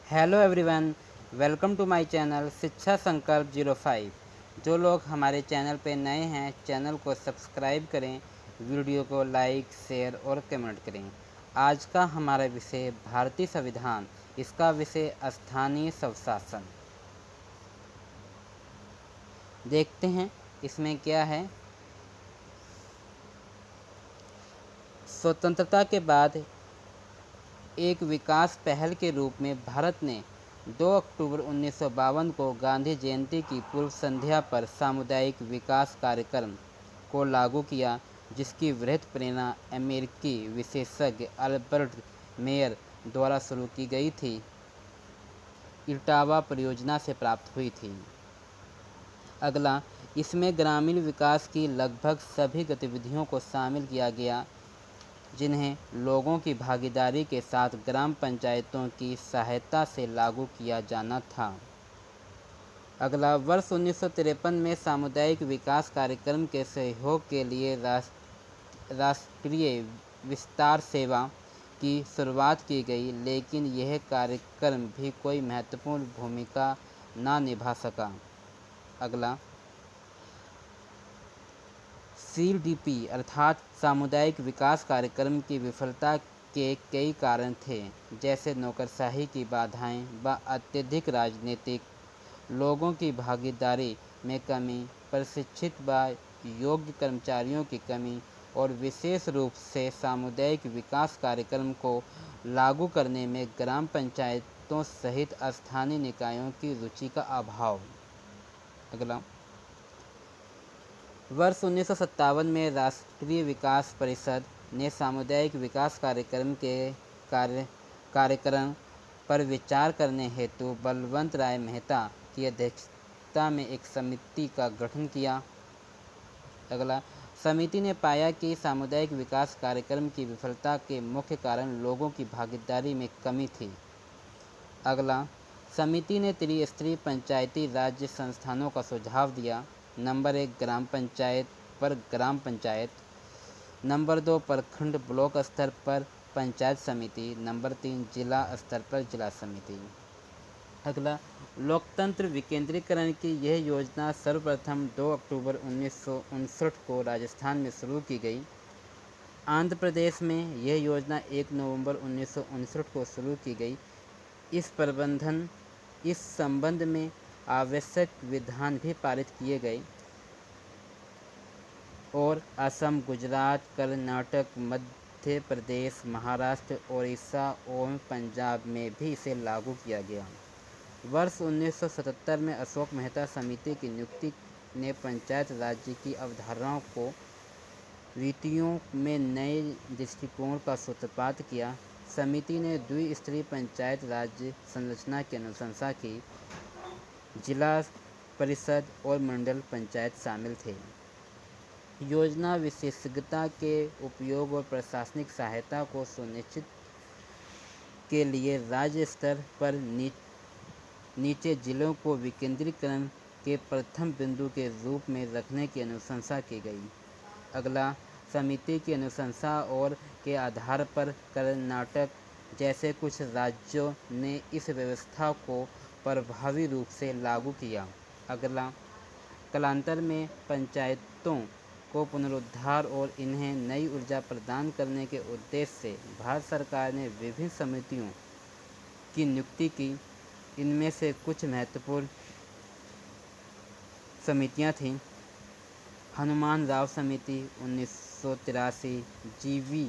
Hello everyone, welcome to my channel Shiksha Sankalp 05। जो लोग हमारे चैनल पे नए हैं, चैनल को सब्सक्राइब करें, वीडियो को लाइक, शेयर और कमेंट करें। आज का हमारा विषय भारतीय संविधान, इसका विषय स्थानीय स्वशासन। देखते हैं इसमें क्या है। स्वतंत्रता के बाद एक विकास पहल के रूप में भारत ने 2 अक्टूबर 1952 को गांधी जयंती की पूर्व संध्या पर सामुदायिक विकास कार्यक्रम को लागू किया, जिसकी वृहद प्रेरणा अमेरिकी विशेषज्ञ अल्बर्ट मेयर द्वारा शुरू की गई थी इटावा परियोजना से प्राप्त हुई थी। अगला, इसमें ग्रामीण विकास की लगभग सभी गतिविधियों को शामिल किया गया, जिन्हें लोगों की भागीदारी के साथ ग्राम पंचायतों की सहायता से लागू किया जाना था। अगला, वर्ष 1953 में सामुदायिक विकास कार्यक्रम के सहयोग के लिए राष्ट्रीय विस्तार सेवा की शुरुआत की गई, लेकिन यह कार्यक्रम भी कोई महत्वपूर्ण भूमिका न निभा सका। अगला, CDP अर्थात सामुदायिक विकास कार्यक्रम की विफलता के कई कारण थे, जैसे नौकरशाही की बाधाएं व अत्यधिक राजनीतिक, लोगों की भागीदारी में कमी, प्रशिक्षित व योग्य कर्मचारियों की कमी और विशेष रूप से सामुदायिक विकास कार्यक्रम को लागू करने में ग्राम पंचायतों सहित स्थानीय निकायों की रुचि का अभाव। अगला, वर्ष 1957 में राष्ट्रीय विकास परिषद ने सामुदायिक विकास कार्यक्रम के कार्यक्रम पर विचार करने हेतु बलवंत राय मेहता की अध्यक्षता में एक समिति का गठन किया। अगला, समिति ने पाया कि सामुदायिक विकास कार्यक्रम की विफलता के मुख्य कारण लोगों की भागीदारी में कमी थी। अगला, समिति ने त्रिस्तरीय पंचायती राज्य संस्थानों का सुझाव दिया। नंबर 1 ग्राम पंचायत पर ग्राम पंचायत, नंबर 2 प्रखंड ब्लॉक स्तर पर पंचायत समिति, नंबर 3 जिला स्तर पर जिला समिति। अगला, लोकतंत्र विकेंद्रीकरण की यह योजना सर्वप्रथम 2 अक्टूबर 1959 को राजस्थान में शुरू की गई। आंध्र प्रदेश में यह योजना 1 नवंबर 1959 को शुरू की गई। इस संबंध में आवश्यक विधान भी पारित किए गए और असम, गुजरात, कर्नाटक, मध्य प्रदेश, महाराष्ट्र, ओडिशा और पंजाब में भी इसे लागू किया गया। वर्ष 1977 में अशोक मेहता समिति की नियुक्ति ने पंचायत राज्य की अवधारणाओं को रीतियों में नए दृष्टिकोण का सूत्रपात किया। समिति ने द्विस्तरीय पंचायत राज्य संरचना की अनुशंसा की। जिला परिषद और मंडल पंचायत शामिल थे। योजना विशेषज्ञता के उपयोग और प्रशासनिक सहायता को सुनिश्चित के लिए राज्य स्तर पर नीचे जिलों को विकेंद्रीकरण के प्रथम बिंदु के रूप में रखने की अनुशंसा की गई। अगला, समिति की अनुशंसा और के आधार पर कर्नाटक जैसे कुछ राज्यों ने इस व्यवस्था को प्रभावी रूप से लागू किया। अगला, कालांतर में पंचायतों को पुनरुद्धार और इन्हें नई ऊर्जा प्रदान करने के उद्देश्य से भारत सरकार ने विभिन्न समितियों की नियुक्ति की। इनमें से कुछ महत्वपूर्ण समितियां थीं: हनुमान राव समिति 1983, GV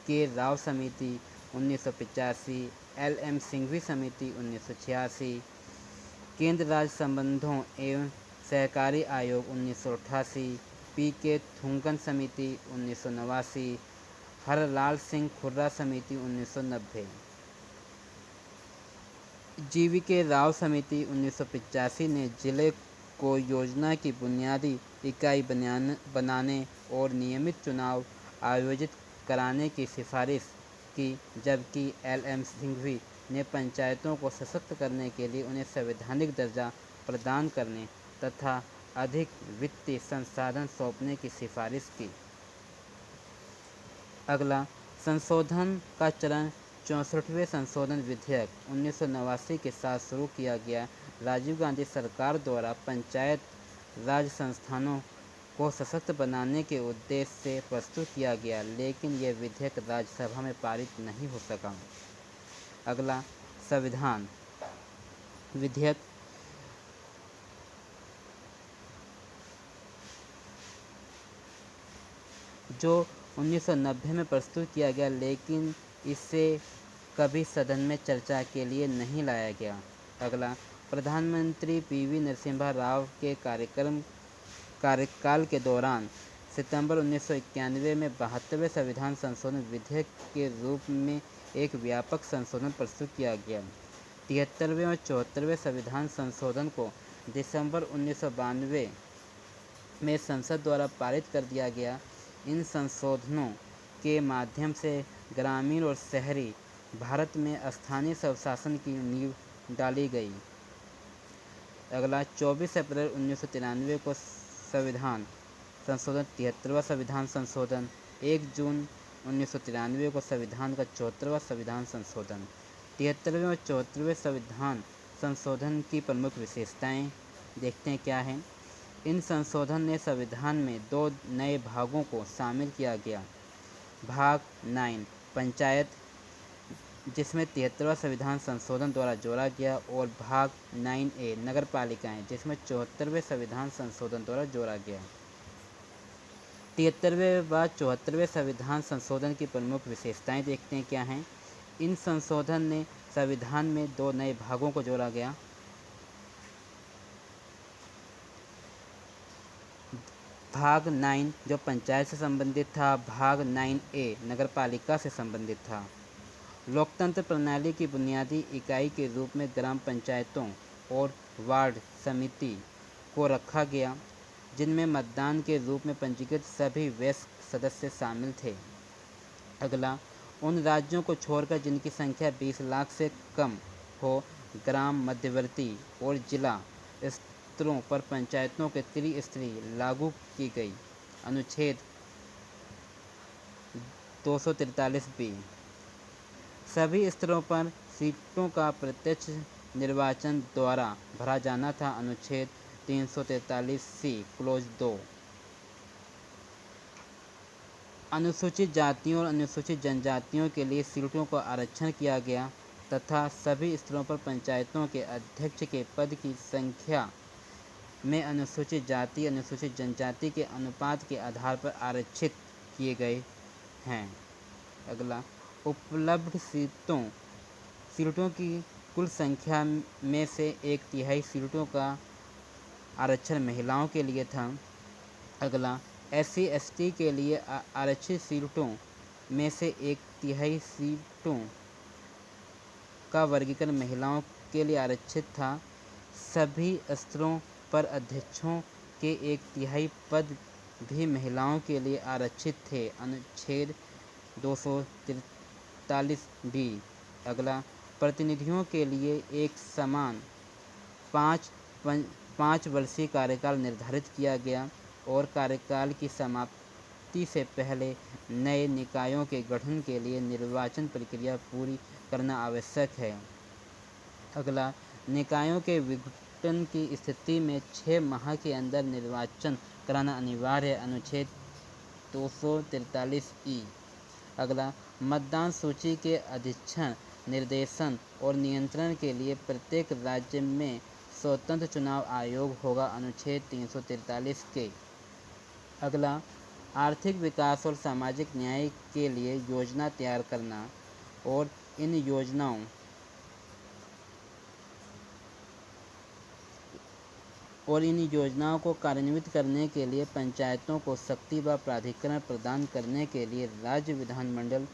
के राव समिति 1985, LM सिंघवी समिति 1986, केंद्र राज्य संबंधों एवं सहकारी आयोग 1988, PK थुंकन समिति 1989, हरलाल सिंह खुर्रा समिति 1990। GV के राव समिति 1985 ने जिले को योजना की बुनियादी इकाई बनाने और नियमित चुनाव आयोजित कराने की सिफारिश की, जबकि LM सिंघवी ने पंचायतों को सशक्त करने के लिए उन्हें संवैधानिक दर्जा प्रदान करने तथा अधिक वित्तीय संसाधन सौंपने की सिफारिश की। अगला, संशोधन का चरण 64वें संशोधन विधेयक 1989 के साथ शुरू किया गया। राजीव गांधी सरकार द्वारा पंचायत राज संस्थानों को सशक्त बनाने के उद्देश्य से प्रस्तुत किया गया, लेकिन यह विधेयक राज्यसभा में पारित नहीं हो सका। अगला, संविधान विधेयक जो 1990 में प्रस्तुत किया गया, लेकिन इसे कभी सदन में चर्चा के लिए नहीं लाया गया। अगला, प्रधानमंत्री पीवी नरसिम्हा राव के कार्यकाल के दौरान सितंबर 1991 में 72वें संविधान संशोधन विधेयक के रूप में एक व्यापक संशोधन प्रस्तुत किया गया। 73वें और 74वें संविधान संशोधन को दिसंबर 1992 में संसद द्वारा पारित कर दिया गया। इन संशोधनों के माध्यम से ग्रामीण और शहरी भारत में स्थानीय स्वशासन की नींव डाली गई। अगला, 24 अप्रैल 1993 को संविधान संशोधन 73वां संविधान संशोधन, 1 जून 1993 को संविधान का 74वां संविधान संशोधन। 73वें और 74वें संविधान संशोधन की प्रमुख विशेषताएं देखते हैं क्या है। इन संशोधन ने संविधान में 2 नए भागों को शामिल किया गया। भाग 9 पंचायत, जिसमें 73वां संविधान संशोधन द्वारा जोड़ा गया, और भाग 9A नगरपालिकाएं, जिसमें 74वें संविधान संशोधन द्वारा जोड़ा गया। 73वें व 74वें संविधान संशोधन की प्रमुख विशेषताएं देखते हैं क्या हैं। इन संशोधन ने संविधान में 2 नए भागों को जोड़ा गया। भाग 9 जो पंचायत से संबंधित था, भाग 9A नगरपालिका से संबंधित था। लोकतंत्र प्रणाली की बुनियादी इकाई के रूप में ग्राम पंचायतों और वार्ड समिति को रखा गया, जिनमें मतदान के रूप में पंजीकृत सभी वयस्क सदस्य शामिल थे। अगला, उन राज्यों को छोड़कर जिनकी संख्या 20 लाख से कम हो, ग्राम, मध्यवर्ती और जिला स्तरों पर पंचायतों के त्रिस्तरीय लागू की गई। अनुच्छेद 243B सभी स्तरों पर सीटों का प्रत्यक्ष निर्वाचन द्वारा भरा जाना था। अनुच्छेद 343C क्लोज 2 अनुसूचित जातियों और अनुसूचित जनजातियों के लिए सीटों का आरक्षण किया गया तथा सभी स्तरों पर पंचायतों के अध्यक्ष के पद की संख्या में अनुसूचित जाति अनुसूचित जनजाति के अनुपात के आधार पर आरक्षित किए गए हैं। अगला, उपलब्ध सीटों की कुल संख्या में से 1/3 सीटों का आरक्षण महिलाओं के लिए था। अगला, SC ST के लिए आरक्षित सीटों में से 1/3 सीटों का वर्गीकरण महिलाओं के लिए आरक्षित था। सभी स्तरों पर अध्यक्षों के 1/3 पद भी महिलाओं के लिए आरक्षित थे। अनुच्छेद 243D। अगला, प्रतिनिधियों के लिए एक समान 5 वर्षीय कार्यकाल निर्धारित किया गया और कार्यकाल की समाप्ति से पहले नए निकायों के गठन के लिए निर्वाचन प्रक्रिया पूरी करना आवश्यक है। अगला, निकायों के विघटन की स्थिति में 6 माह के अंदर निर्वाचन कराना अनिवार्य है। अनुच्छेद 243E। अगला, मतदान सूची के अधीक्षण, निर्देशन और नियंत्रण के लिए प्रत्येक राज्य में स्वतंत्र चुनाव आयोग होगा। अनुच्छेद 343K। अगला, आर्थिक विकास और सामाजिक न्याय के लिए योजना तैयार करना और इन योजनाओं को कार्यान्वित करने के लिए पंचायतों को शक्ति व प्राधिकरण प्रदान करने के लिए राज्य विधानमंडल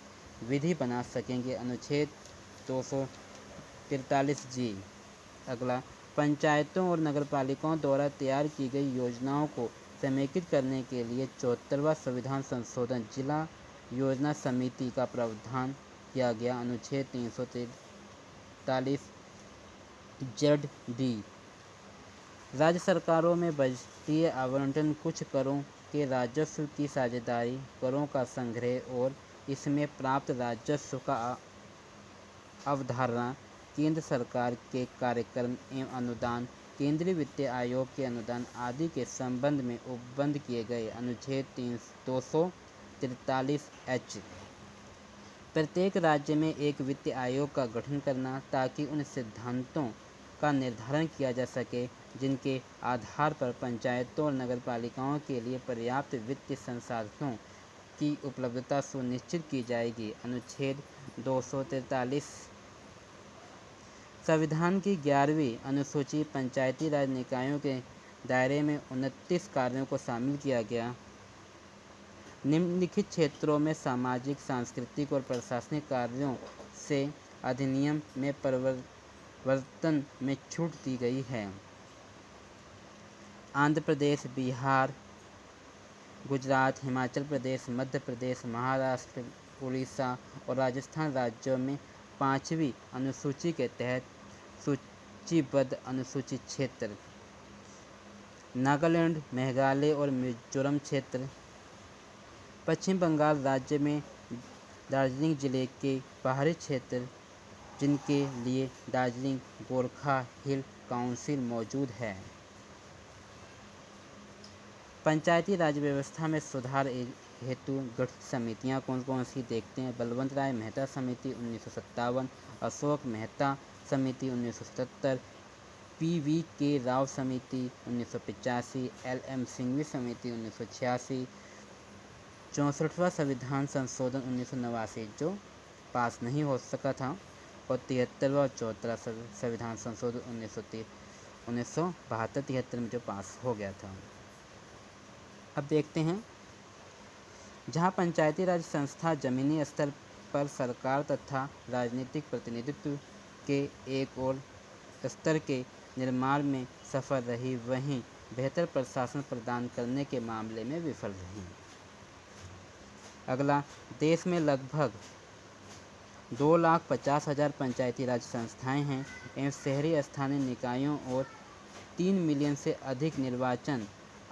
विधि बना सकेंगे। अनुच्छेद 243G। अगला, पंचायतों और नगरपालिकाओं द्वारा तैयार की गई योजनाओं को समेकित करने के लिए 74वां संविधान संशोधन जिला योजना समिति का प्रावधान किया गया। अनुच्छेद 343ZD। राज्य सरकारों में बजटीय आवंटन, कुछ करों के राजस्व की साझेदारी, करों का संग्रह और इसमें प्राप्त राजस्व का अवधारणा, केंद्र सरकार के कार्यक्रम एवं अनुदान, केंद्रीय वित्त आयोग के अनुदान आदि के संबंध में उपबंध किए गए अनुच्छेद 243 H। प्रत्येक राज्य में एक वित्त आयोग का गठन करना ताकि उन सिद्धांतों का निर्धारण किया जा सके जिनके आधार पर पंचायतों और नगरपालिकाओं के लिए पर्याप्त वित्तीय संसाधनों की उपलब्धता सुनिश्चित की जाएगी। अनुच्छेद 243। संविधान की 11वीं अनुसूची पंचायती राज निकायों के दायरे में 29 कार्यों को शामिल किया गया। निम्नलिखित क्षेत्रों में सामाजिक, सांस्कृतिक और प्रशासनिक कार्यों से अधिनियम में परिवर्तन में छूट दी गई है। आंध्र प्रदेश, बिहार, गुजरात, हिमाचल प्रदेश, मध्य प्रदेश, महाराष्ट्र, उड़ीसा और राजस्थान राज्यों में 5वीं अनुसूची के तहत सूचीबद्ध अनुसूचित क्षेत्र। नागालैंड, मेघालय और मिजोरम क्षेत्र। पश्चिम बंगाल राज्य में दार्जिलिंग जिले के बाहरी क्षेत्र जिनके लिए दार्जिलिंग गोरखा हिल काउंसिल मौजूद है। पंचायती राज व्यवस्था में सुधार हेतु गठित समितियां कौन कौन सी देखते हैं। बलवंत राय मेहता समिति 1957, अशोक मेहता समिति 1977, PVK राव समिति 1985, LM सिंघवी समिति 1986, 64वां संविधान संशोधन 1989 जो पास नहीं हो सका था, और 73वां और 74वां संविधान संशोधन 1972-73 में जो पास हो गया था। अब देखते हैं, जहां पंचायती राज संस्था जमीनी स्तर पर सरकार तथा राजनीतिक प्रतिनिधित्व के एक और स्तर के निर्माण में सफल रही, वहीं बेहतर प्रशासन प्रदान करने के मामले में विफल रही। अगला, देश में लगभग 2,50,000 पंचायती राज संस्थाएं हैं एवं शहरी स्थानीय निकायों और 3 मिलियन से अधिक निर्वाचन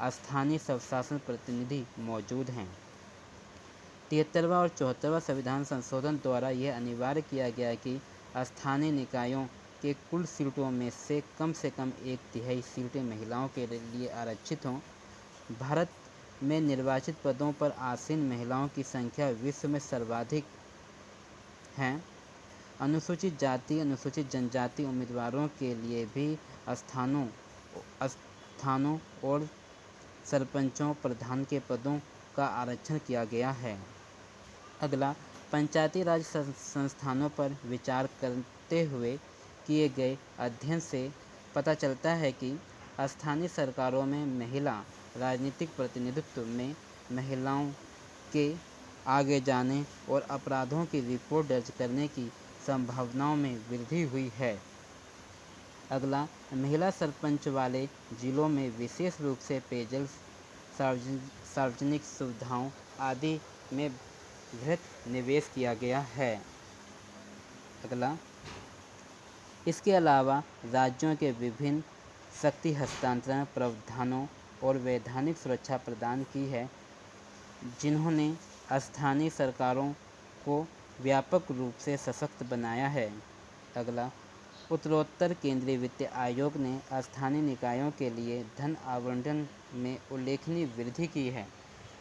स्थानीय स्वशासन प्रतिनिधि मौजूद हैं। 73वां और 74वां संविधान संशोधन द्वारा यह अनिवार्य किया गया कि स्थानीय निकायों के कुल सीटों में से कम 1/3 सीटें महिलाओं के लिए आरक्षित हों। भारत में निर्वाचित पदों पर आसीन महिलाओं की संख्या विश्व में सर्वाधिक है। अनुसूचित जाति, अनुसूचित जनजाति उम्मीदवारों के लिए भी स्थानों और सरपंचों, प्रधान के पदों का आरक्षण किया गया है। अगला, पंचायती राज संस्थानों पर विचार करते हुए किए गए अध्ययन से पता चलता है कि स्थानीय सरकारों में महिला राजनीतिक प्रतिनिधित्व में महिलाओं के आगे जाने और अपराधों की रिपोर्ट दर्ज करने की संभावनाओं में वृद्धि हुई है। अगला, महिला सरपंच वाले जिलों में विशेष रूप से पेयजल, सार्वजनिक सुविधाओं आदि में बृहत निवेश किया गया है। अगला, इसके अलावा राज्यों के विभिन्न शक्ति हस्तांतरण प्रावधानों और वैधानिक सुरक्षा प्रदान की है, जिन्होंने स्थानीय सरकारों को व्यापक रूप से सशक्त बनाया है। अगला, उत्तरोत्तर केंद्रीय वित्त आयोग ने स्थानीय निकायों के लिए धन आवंटन में उल्लेखनीय वृद्धि की है।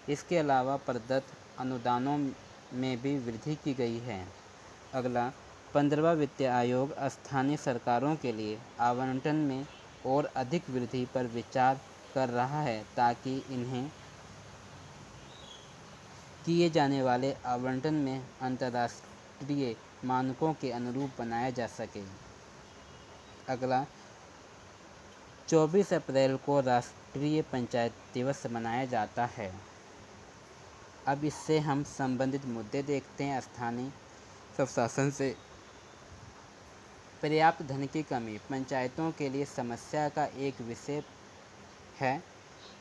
इसके अलावा प्रदत्त अनुदानों में भी वृद्धि की गई है। अगला, 15वां वित्त आयोग स्थानीय सरकारों के लिए आवंटन में और अधिक वृद्धि पर विचार कर रहा है ताकि इन्हें किए जाने वाले आवंटन में अंतर्राष्ट्रीय मानकों के अनुरूप बनाया जा सके। अगला, 24 अप्रैल को राष्ट्रीय पंचायत दिवस मनाया जाता है। अब इससे हम संबंधित मुद्दे देखते हैं। स्थानीय स्वशासन से पर्याप्त धन की कमी पंचायतों के लिए समस्या का एक विषय है।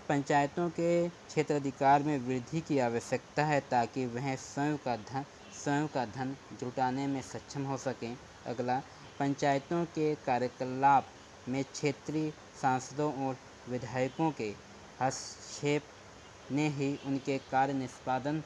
पंचायतों के क्षेत्राधिकार में वृद्धि की आवश्यकता है ताकि वह स्वयं का धन जुटाने में सक्षम हो सकें। अगला, पंचायतों के कार्यकलाप में क्षेत्रीय सांसदों और विधायकों के हस्तक्षेप ने ही उनके कार्य निष्पादन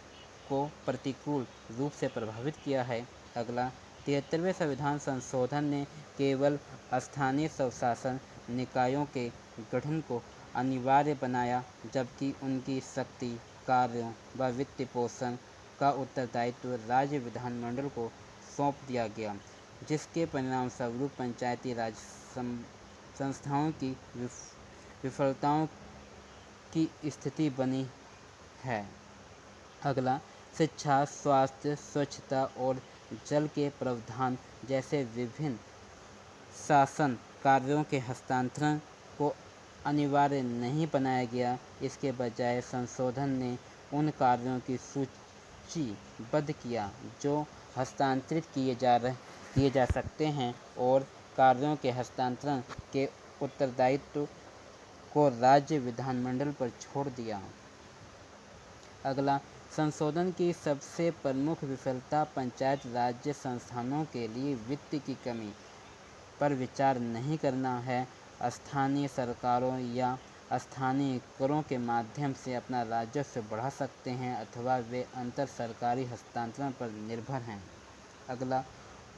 को प्रतिकूल रूप से प्रभावित किया है। अगला, 73वें संविधान संशोधन ने केवल स्थानीय स्वशासन निकायों के गठन को अनिवार्य बनाया, जबकि उनकी शक्ति, कार्यों व वित्त पोषण का उत्तरदायित्व राज्य विधानमंडल को सौंप दिया गया, जिसके परिणामस्वरूप पंचायती राज संस्थाओं की विफलताओं की स्थिति बनी है। अगला, शिक्षा, स्वास्थ्य, स्वच्छता और जल के प्रावधान जैसे विभिन्न शासन कार्यों के हस्तांतरण को अनिवार्य नहीं बनाया गया। इसके बजाय संशोधन ने उन कार्यों की सूचीबद्ध किया जो हस्तांतरित किए जा सकते हैं और कार्यों के हस्तांतरण के उत्तरदायित्व को राज्य विधानमंडल पर छोड़ दिया। अगला, संशोधन की सबसे प्रमुख विफलता पंचायत राज्य संस्थानों के लिए वित्त की कमी पर विचार नहीं करना है। स्थानीय सरकारों या स्थानीय करों के माध्यम से अपना राजस्व बढ़ा सकते हैं अथवा वे अंतर सरकारी हस्तांतरण पर निर्भर हैं। अगला,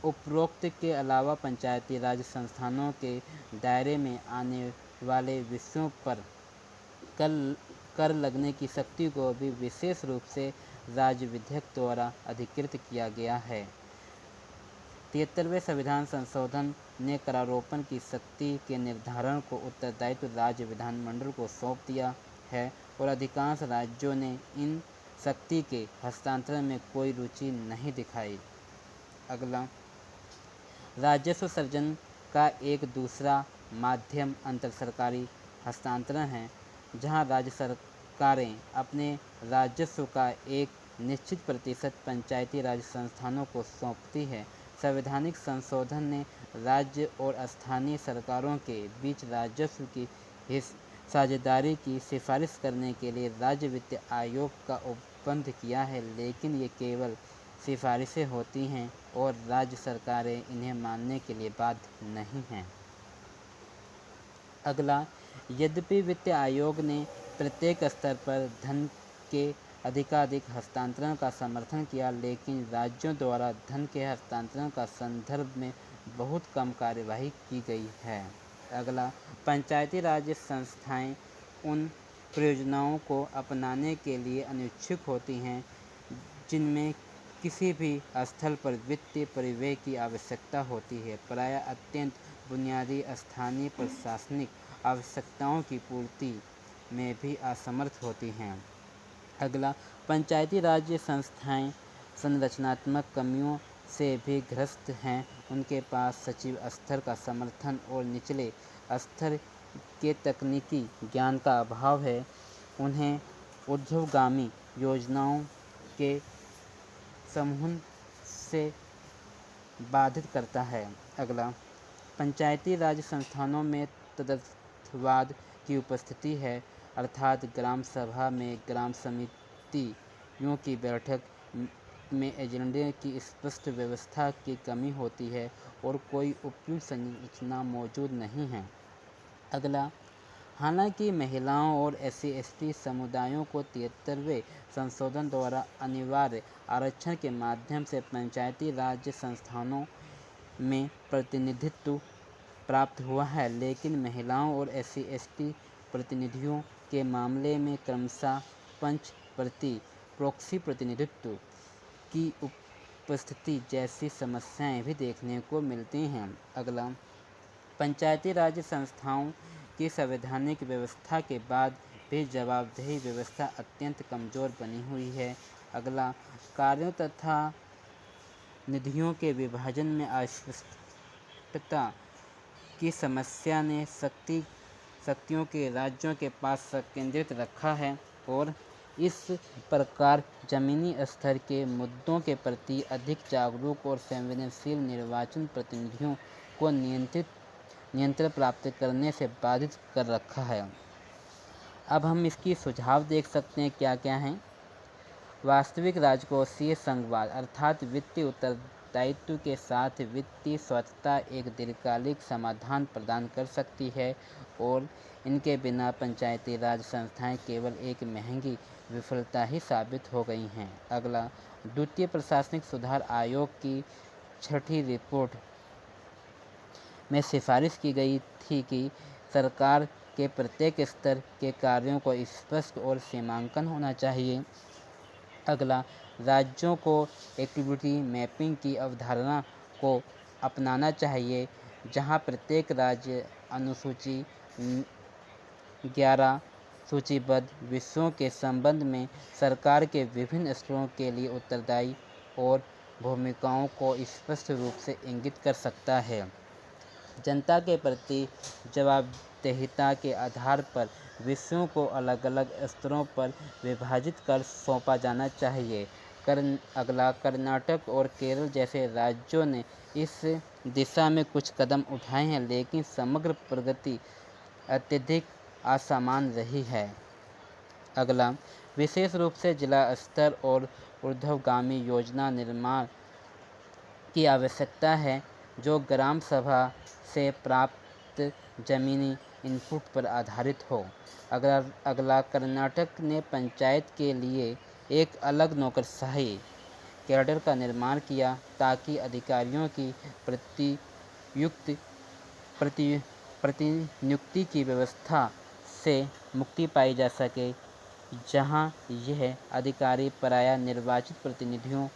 उपरोक्त के अलावा पंचायती राज संस्थानों के दायरे में आने वाले विषयों पर कर लगने की शक्ति को भी विशेष रूप से राज्य विधेयक द्वारा अधिकृत किया गया है। 73वें संविधान संशोधन ने करारोपण की शक्ति के निर्धारण को उत्तरदायित्व राज्य विधानमंडल को सौंप दिया है और अधिकांश राज्यों ने इन शक्ति के हस्तांतरण में कोई रुचि नहीं दिखाई। अगला, राजस्व सृजन का एक दूसरा माध्यम अंतरसरकारी हस्तांतरण है, जहां राज्य सरकारें अपने राजस्व का एक निश्चित प्रतिशत पंचायती राज संस्थानों को सौंपती है। संवैधानिक संशोधन ने राज्य और स्थानीय सरकारों के बीच राजस्व की साझेदारी की सिफारिश करने के लिए राज्य वित्त आयोग का उपबंध किया है, लेकिन ये केवल सिफारिशें होती हैं और राज्य सरकारें इन्हें मानने के लिए बाध्य नहीं हैं। अगला, यद्यपि वित्त आयोग ने प्रत्येक स्तर पर धन के अधिकाधिक हस्तांतरण का समर्थन किया, लेकिन राज्यों द्वारा धन के हस्तांतरण का संदर्भ में बहुत कम कार्यवाही की गई है। अगला, पंचायती राज संस्थाएं उन परियोजनाओं को अपनाने के लिए अनिच्छुक होती हैं जिनमें किसी भी स्थल पर वित्तीय परिव्यय की आवश्यकता होती है, प्रायः अत्यंत बुनियादी स्थानीय प्रशासनिक आवश्यकताओं की पूर्ति में भी असमर्थ होती हैं। अगला, पंचायती राज संस्थाएं संरचनात्मक कमियों से भी ग्रस्त हैं। उनके पास सचिव स्तर का समर्थन और निचले स्तर के तकनीकी ज्ञान का अभाव है। उन्हें ऊर्ध्वगामी योजनाओं के समूह से बाधित करता है। अगला, पंचायती राज संस्थानों में तदर्थवाद की उपस्थिति है, अर्थात ग्राम सभा में ग्राम समितियों की बैठक में एजेंडे की स्पष्ट व्यवस्था की कमी होती है और कोई उपयुक्त संरचना मौजूद नहीं है। अगला, हालांकि महिलाओं और SC/ST समुदायों को 73वें संशोधन द्वारा अनिवार्य आरक्षण के माध्यम से पंचायती राज संस्थानों में प्रतिनिधित्व प्राप्त हुआ है, लेकिन महिलाओं और SC/ST प्रतिनिधियों के मामले में क्रमशः पंच-प्रति प्रॉक्सी प्रतिनिधित्व की उपस्थिति जैसी समस्याएं भी देखने को मिलती हैं। अगला, पंचायती राज संस्थाओं की संवैधानिक व्यवस्था के बाद भी जवाबदेही व्यवस्था अत्यंत कमजोर बनी हुई है। अगला, कार्यों तथा निधियों के विभाजन में अस्पष्टता की समस्या ने शक्तियों के राज्यों के पास केंद्रित रखा है और इस प्रकार जमीनी स्तर के मुद्दों के प्रति अधिक जागरूक और संवेदनशील निर्वाचन प्रतिनिधियों को नियंत्रण प्राप्त करने से बाधित कर रखा है। अब हम इसकी सुझाव देख सकते हैं क्या क्या हैं। वास्तविक राजकोषीय संघवाद अर्थात वित्तीय उत्तरदायित्व के साथ वित्तीय स्वच्छता एक दीर्घकालिक समाधान प्रदान कर सकती है और इनके बिना पंचायती राज संस्थाएं केवल एक महंगी विफलता ही साबित हो गई हैं। अगला, द्वितीय प्रशासनिक सुधार आयोग की छठी रिपोर्ट में सिफारिश की गई थी कि सरकार के प्रत्येक स्तर के कार्यों को स्पष्ट और सीमांकन होना चाहिए। अगला, राज्यों को एक्टिविटी मैपिंग की अवधारणा को अपनाना चाहिए, जहां प्रत्येक राज्य अनुसूची 11 सूचीबद्ध विषयों के संबंध में सरकार के विभिन्न स्तरों के लिए उत्तरदायी और भूमिकाओं को स्पष्ट रूप से इंगित कर सकता है। जनता के प्रति जवाबदेहिता के आधार पर विषयों को अलग अलग स्तरों पर विभाजित कर सौंपा जाना चाहिए। अगला, कर्नाटक और केरल जैसे राज्यों ने इस दिशा में कुछ कदम उठाए हैं, लेकिन समग्र प्रगति अत्यधिक असमान रही है। अगला, विशेष रूप से जिला स्तर और ऊर्ध्वगामी योजना निर्माण की आवश्यकता है, जो ग्राम सभा से प्राप्त जमीनी इनपुट पर आधारित हो। अगला, कर्नाटक ने पंचायत के लिए एक अलग नौकरशाही कैडर का निर्माण किया, ताकि अधिकारियों की प्रतिनियुक्ति की व्यवस्था से मुक्ति पाई जा सके, जहां यह अधिकारी पराया निर्वाचित प्रतिनिधियों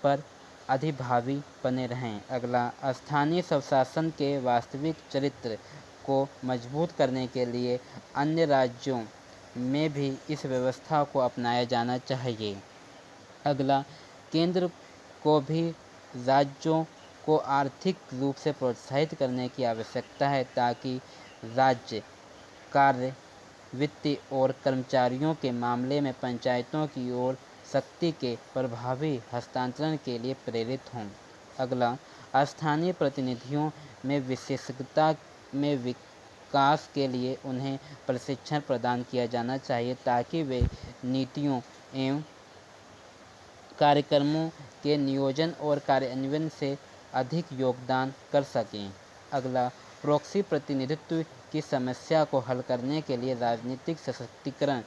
पर अधिभावी बने रहें। अगला, स्थानीय स्वशासन के वास्तविक चरित्र को मजबूत करने के लिए अन्य राज्यों में भी इस व्यवस्था को अपनाया जाना चाहिए। अगला, केंद्र को भी राज्यों को आर्थिक रूप से प्रोत्साहित करने की आवश्यकता है, ताकि राज्य कार्य, वित्त और कर्मचारियों के मामले में पंचायतों की ओर शक्ति के प्रभावी हस्तांतरण के लिए प्रेरित हों। अगला, स्थानीय प्रतिनिधियों में विशेषज्ञता में विकास के लिए उन्हें प्रशिक्षण प्रदान किया जाना चाहिए, ताकि वे नीतियों एवं कार्यक्रमों के नियोजन और कार्यान्वयन से अधिक योगदान कर सकें। अगला, प्रॉक्सी प्रतिनिधित्व की समस्या को हल करने के लिए राजनीतिक सशक्तिकरण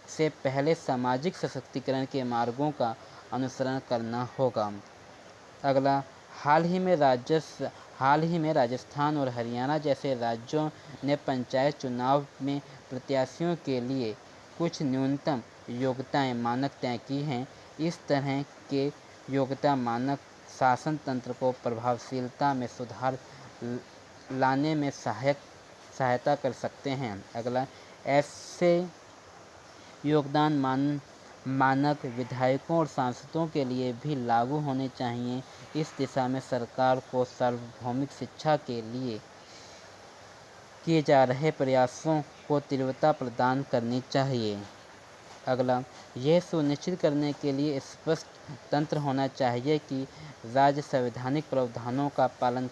से पहले सामाजिक सशक्तिकरण के मार्गों का अनुसरण करना होगा। अगला, हाल ही में राजस्थान और हरियाणा जैसे राज्यों ने पंचायत चुनाव में प्रत्याशियों के लिए कुछ न्यूनतम योग्यता मानक तय की हैं। इस तरह के योग्यता मानक शासन तंत्र को प्रभावशीलता में सुधार लाने में सहायता कर सकते हैं। अगला, ऐसे योगदान मानक विधायकों और सांसदों के लिए भी लागू होने चाहिए। इस दिशा में सरकार को सार्वभौमिक शिक्षा के लिए किए जा रहे प्रयासों को तीव्रता प्रदान करनी चाहिए। अगला, यह सुनिश्चित करने के लिए स्पष्ट तंत्र होना चाहिए कि राज्य संवैधानिक प्रावधानों का पालन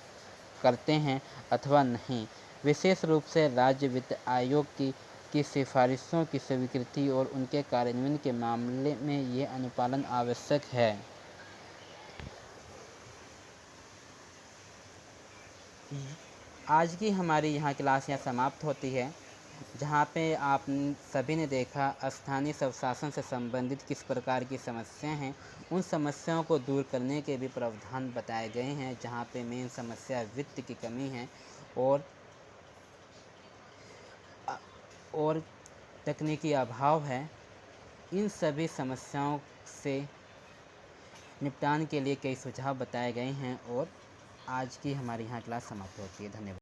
करते हैं अथवा नहीं। विशेष रूप से राज्य वित्त आयोग की सिफारिशों की स्वीकृति और उनके कार्यान्वयन के मामले में यह अनुपालन आवश्यक है। आज की हमारी यहाँ क्लास यहाँ समाप्त होती है, जहाँ पे आप सभी ने देखा स्थानीय स्वशासन से संबंधित किस प्रकार की समस्याएं हैं। उन समस्याओं को दूर करने के भी प्रावधान बताए गए हैं, जहाँ पे मेन समस्या वित्त की कमी है और तकनीकी अभाव है। इन सभी समस्याओं से निपटान के लिए कई सुझाव बताए गए हैं और आज की हमारी यहाँ क्लास समाप्त होती है। धन्यवाद।